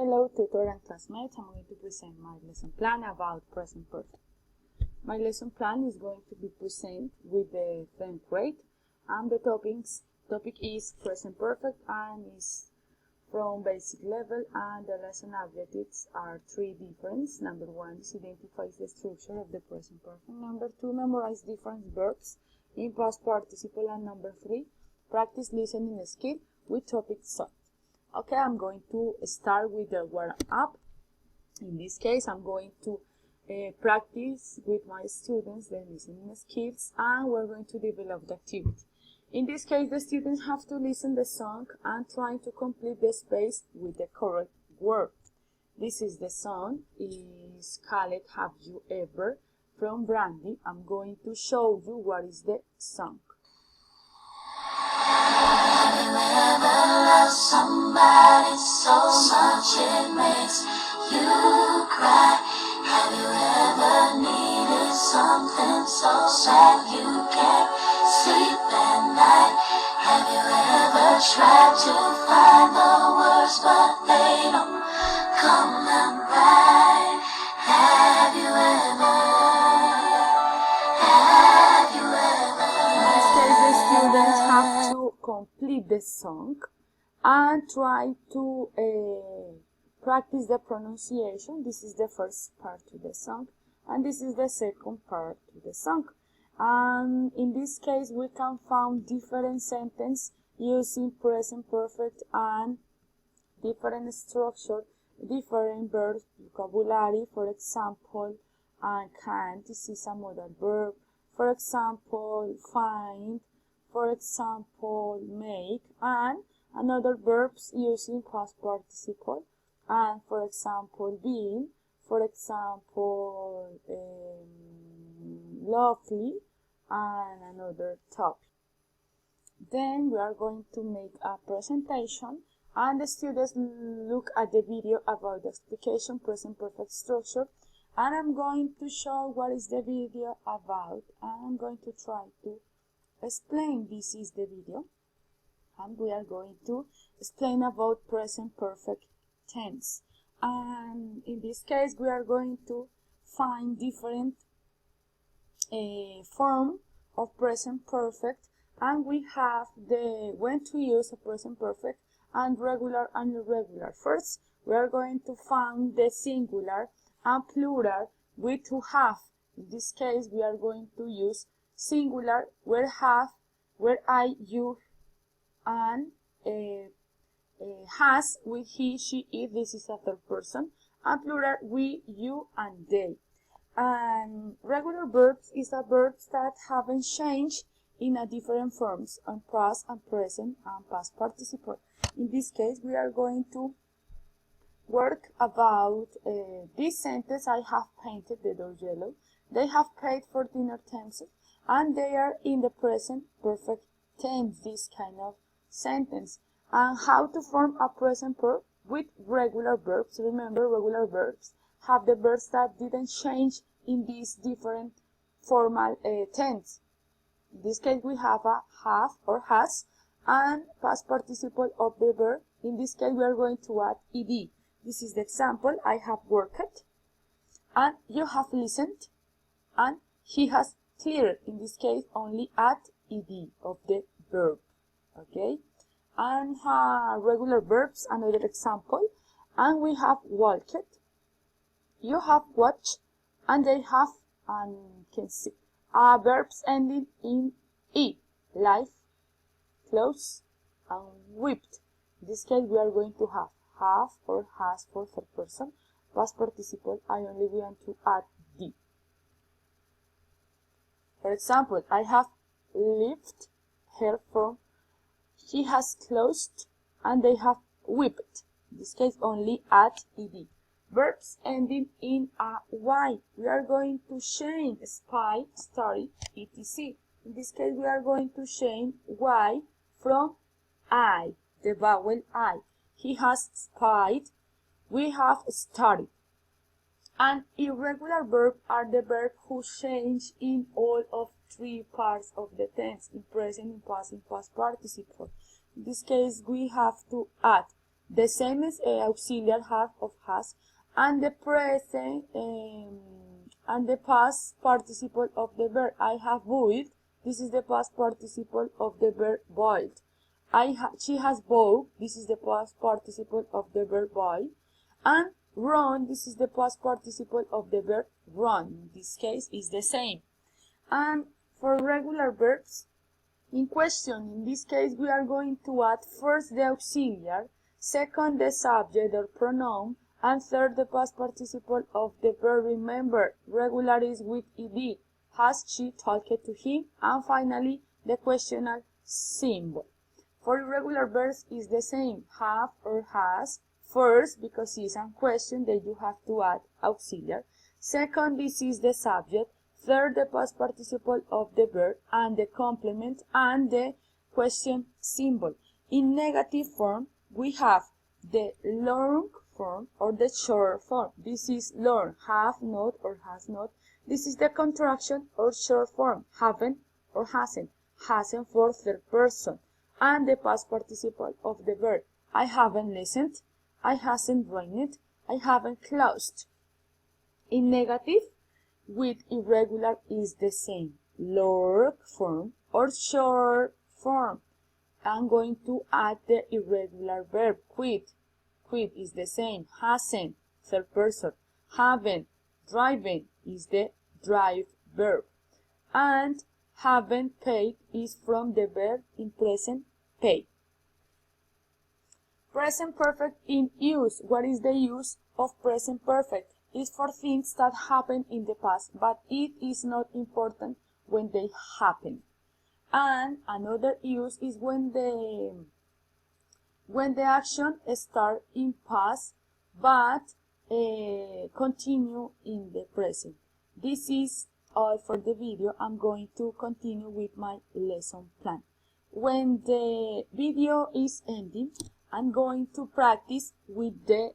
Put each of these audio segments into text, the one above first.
Hello tutor and classmates, I'm going to present my lesson plan about present perfect. My lesson plan is going to be presented with the 10th grade, and the topic is present perfect and is from basic level, and the lesson objectives are three different. Number one is identify the structure of the present perfect. Number two, memorize different verbs in past participle, and number three, practice listening skill with topic solved. Okay, I'm going to start with the warm-up. In this case, I'm going to practice with my students the listening skills, and we're going to develop the activity. In this case, the students have to listen the song and try to complete the space with the correct word. This is the song. It's called Have You Ever from Brandy. I'm going to show you what is the song. Have you ever loved somebody so much it makes you cry? Have you ever needed something so sad you can't sleep at night? Have you ever tried to find the words but they don't come out right? Have you ever? In this case, the students have to complete the song and try to practice the pronunciation. This is the first part of the song, and this is the second part of the song. And in this case, we can find different sentences using present perfect and different structure, different verbs, vocabulary. For example, can, this is a modal verb. For example, find. For example, make, and another verbs using past participle. And for example, being. For example, lovely, and another topic. Then we are going to make a presentation, and the students look at the video about the explication present perfect structure, and I'm going to show what is the video about, and I'm going to try to explain. This is the video, and we are going to explain about present perfect tense. And in this case, we are going to find different form of present perfect, and we have the when to use a present perfect and regular and irregular. First, we are going to find the singular and plural with to have. In this case, we are going to use singular where have, where I, you, and has with he, she, it. This is a third person, and plural we, you, and they. And regular verbs is a verbs that haven't changed in a different forms on past and present and past participle. In this case, we are going to work about this sentence. I have painted the door yellow. They have paid for dinner tenses, and they are in the present perfect tense, this kind of sentence. And how to form a present verb with regular verbs. Remember, regular verbs have the verbs that didn't change in these different formal tense. In this case, we have a have or has and past participle of the verb. In this case, we are going to add ed. This is the example. I have worked, and you have listened, and he has cleared. In this case, only add ed of the verb. Okay? And regular verbs, another example. And we have walked, you have watched, and they have and can see. Verbs ending in e, life, close, and whipped. In this case, we are going to have or has for third person. Past participle, I only want to add d. For example, I have lifted her from, he has closed, and they have whipped. In this case, only add ed. Verbs ending in a y. We are going to change spy, study, etc. In this case, we are going to change y from I, the vowel I. He has spied. We have studied. And irregular verbs are the verbs who change in all of three parts of the tense, in present, in past participle. In this case, we have to add the same as auxiliary have of has, and the present and the past participle of the verb. I have boiled. This is the past participle of the verb boiled. She has bowed. This is the past participle of the verb boil. And run. This is the past participle of the verb run. In this case, is the same. And for regular verbs in question, in this case, we are going to add first the auxiliary, second the subject or pronoun, and third the past participle of the verb. Remember, regular is with ed. Has she talked to him? And finally, the questional symbol. For irregular verbs is the same, have or has. First, because it's a question, then you have to add auxiliary. Second, this is the subject. Third, the past participle of the verb and the complement and the question symbol. In negative form, we have the long form or the short form. This is learn, have not or has not. This is the contraction or short form, haven't or hasn't. Hasn't for third person. And the past participle of the verb. I haven't listened. I hasn't rained. I haven't closed. In negative, with irregular is the same. Long form or short form. I'm going to add the irregular verb. Quit. Quit is the same. Hasn't, third person. Haven't, driving is the drive verb. And haven't paid is from the verb in present pay. Present perfect in use. What is the use of present perfect? It's for things that happen in the past, but it is not important when they happen. And another use is when the action starts in past, but continue in the present. This is all for the video. I'm going to continue with my lesson plan. When the video is ending, I'm going to practice with the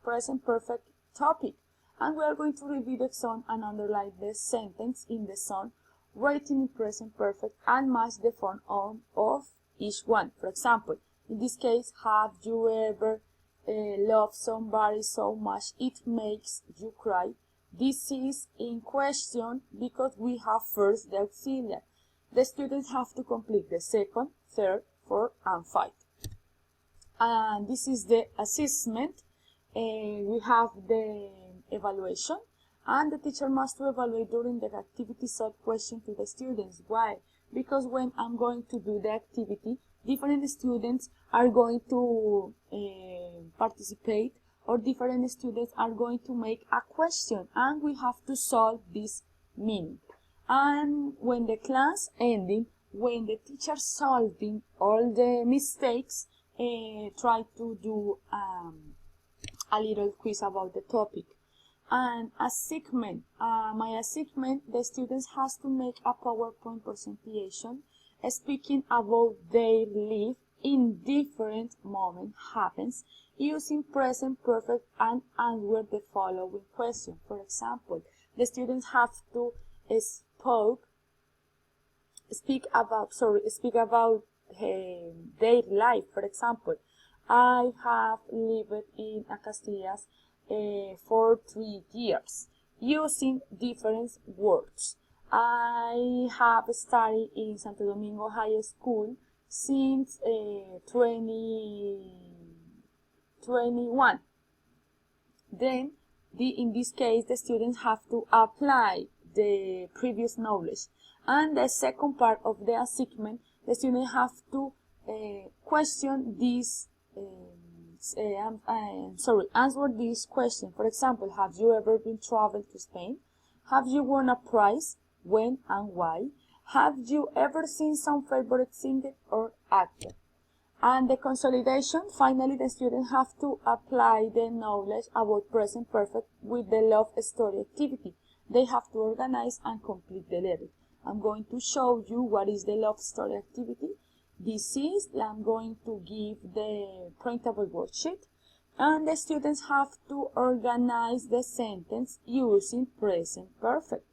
present perfect topic. And we are going to review the song and underline the sentence in the song, writing in present perfect and match the form of each one. For example, in this case, have you ever loved somebody so much it makes you cry? This is in question because we have first the auxiliary. The students have to complete the second, third, fourth, and fifth. And this is the assessment. We have the evaluation, and the teacher must evaluate during the activity solve question to the students. Why? Because when I'm going to do the activity, different students are going to participate, or different students are going to make a question, and we have to solve this meaning. And when the class ending, when the teacher solving all the mistakes, try to do a little quiz about the topic. And assignment, my assignment, the students has to make a PowerPoint presentation speaking about their life in different moments happens using present perfect and answer the following question. For example, the students have to speak about their life. For example, I have lived in Castillas for 3 years using different words. I have studied in Santo Domingo High School since 2021. Then, in this case, the students have to apply the previous knowledge. And the second part of the assignment, the students have to question this, answer this question. For example, have you ever been traveled to Spain? Have you won a prize? When and why? Have you ever seen some favorite singer or actor? And the consolidation, finally, the students have to apply the knowledge about present perfect with the love story activity. They have to organize and complete the letter. I'm going to show you what is the love story activity. This is, I'm going to give the printable worksheet, and the students have to organize the sentence using present perfect.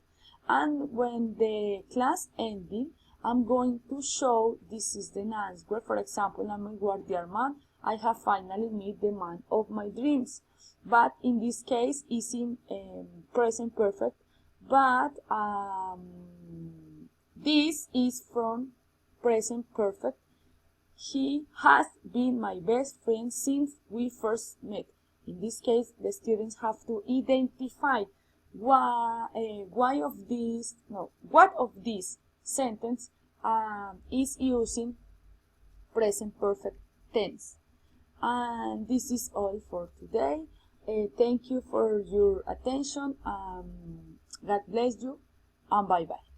And when the class ending, I'm going to show this is the answer. For example, I'm a guardian man. I have finally met the man of my dreams. But in this case, it's in present perfect. But this is from present perfect. He has been my best friend since we first met. In this case, the students have to identify what of this sentence is using present perfect tense. And this is all for today. Thank you for your attention. God bless you, and bye bye.